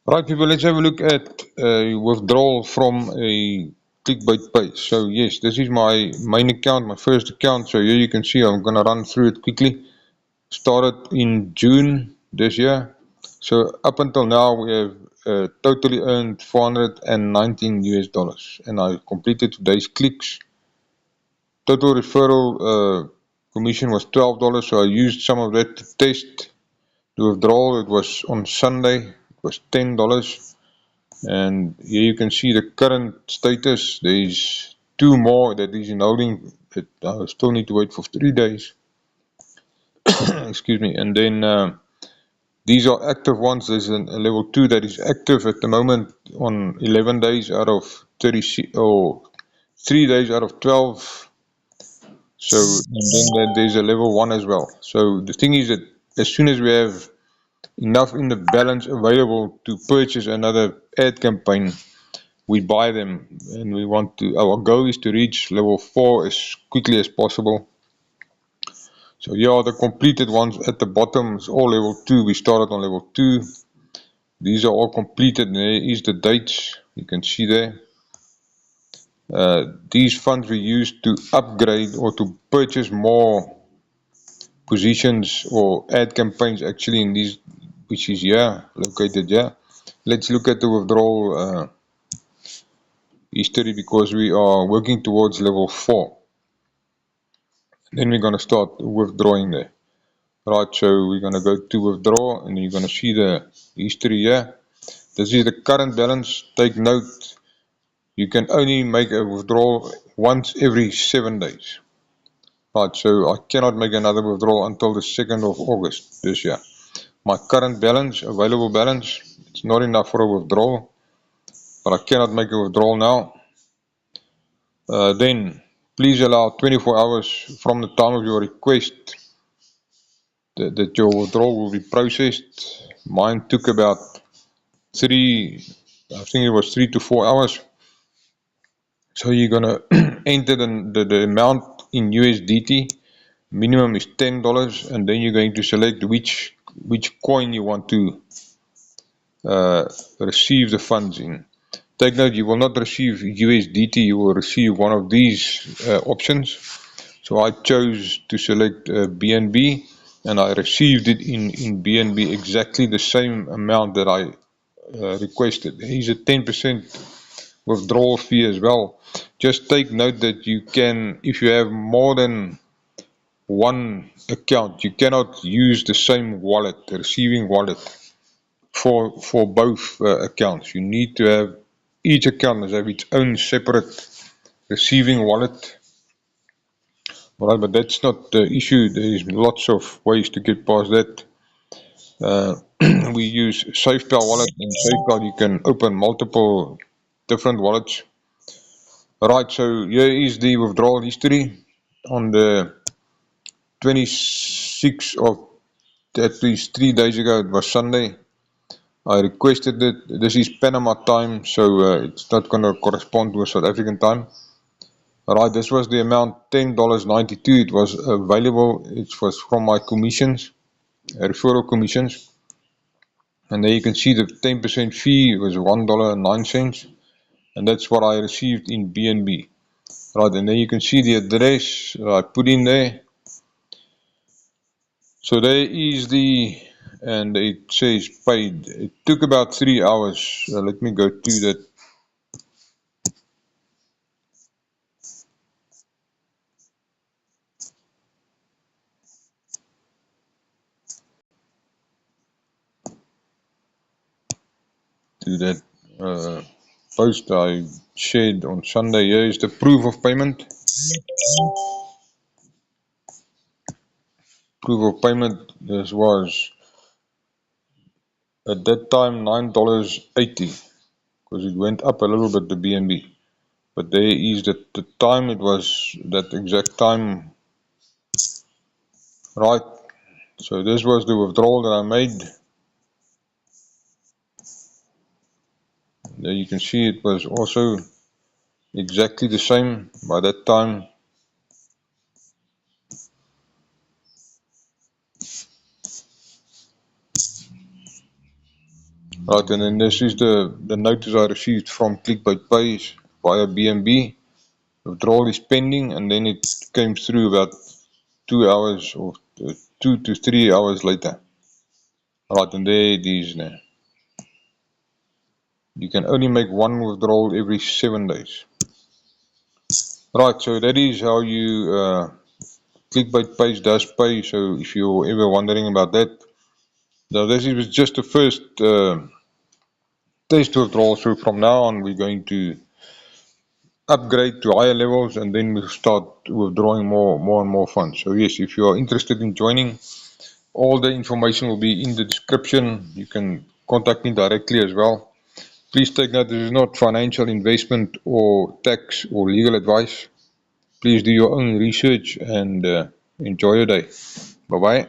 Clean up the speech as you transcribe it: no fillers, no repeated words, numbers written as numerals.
Right, people, let's have a look at withdrawal from a clickbait page. So yes, this is my main account, my first account. So here you can see I'm going to run through it quickly. Started in June this year. So up until now we have totally earned 419 US dollars, and I completed today's clicks. Total referral commission was $12, so I used some of that to test the withdrawal. It was on Sunday, it was $10. And here you can see the current status. There is two more that is in holding. I still need to wait for 3 days. Excuse me. And then these are active ones. There's a level 2 that is active at the moment on 11 days out of 30, or 3 days out of 12. So, and then there's a level 1 as well. So the thing is that as soon as we have enough in the balance available to purchase another ad campaign, we buy them, and we want to, our goal is to reach level 4 as quickly as possible. So here are the completed ones at the bottom. It's all level 2. We started on level 2. These are all completed. There is the dates, you can see there. These funds we use to upgrade or to purchase more positions or ad campaigns actually in these, which is here, located here. Let's look at the withdrawal history, because we are working towards level 4. Then we're going to start withdrawing there. Right, so we're going to go to withdraw, and you're going to see the history here. This is the current balance. Take note, you can only make a withdrawal once every 7 days. Right, so I cannot make another withdrawal until the 2nd of August this year. My current balance, available balance, it's not enough for a withdrawal, but I cannot make a withdrawal now. Then please allow 24 hours from the time of your request that your withdrawal will be processed. Mine took about I think it was 3 to 4 hours. So you're gonna enter the amount in USDT. Minimum is $10, and then you're going to select which coin you want to receive the funds in. Take note, you will not receive USDT, you will receive one of these options. So I chose to select BNB, and I received it in BNB exactly the same amount that I requested. Here's a 10% withdrawal fee as well. Just take note that you can, if you have more than one account, you cannot use the same wallet, the receiving wallet, for both accounts. You need to have, each account must have its own separate receiving wallet. Alright, but that's not the issue. There is lots of ways to get past that. We use SafePal wallet. In SafePal you can open multiple different wallets. Right, so here is the withdrawal history. On the 26th of, at least 3 days ago, it was Sunday, I requested it. This is Panama time, so it's not going to correspond with South African time. Right, this was the amount, $10.92. It was available. It was from my commissions, referral commissions. And there you can see the 10% fee was $1.09. And that's what I received in BNB. Right, and then you can see the address I put in there. So there is the, and it says paid. It took about 3 hours. Let me go to that. To that post I shared on Sunday. Here is the proof of payment. Proof of payment. This was at that time $9.80, because it went up a little bit, the BNB. But there is the time, it was that exact time. Right. So this was the withdrawal that I made. There you can see it was also exactly the same by that time. Right, and then this is the notice I received from ClickByPay via BNB. Withdrawal is pending, and then it came through about 2 hours or 2 to 3 hours later. Right, and there it is now. You can only make one withdrawal every 7 days. Right, so that is how you ClickByPay does pay. So if you're ever wondering about that, now this is just the first test withdrawal. So from now on, we're going to upgrade to higher levels, and then we'll start withdrawing more and more funds. So yes, if you are interested in joining, all the information will be in the description. You can contact me directly as well. Please take note, this is not financial investment or tax or legal advice. Please do your own research and enjoy your day. Bye bye.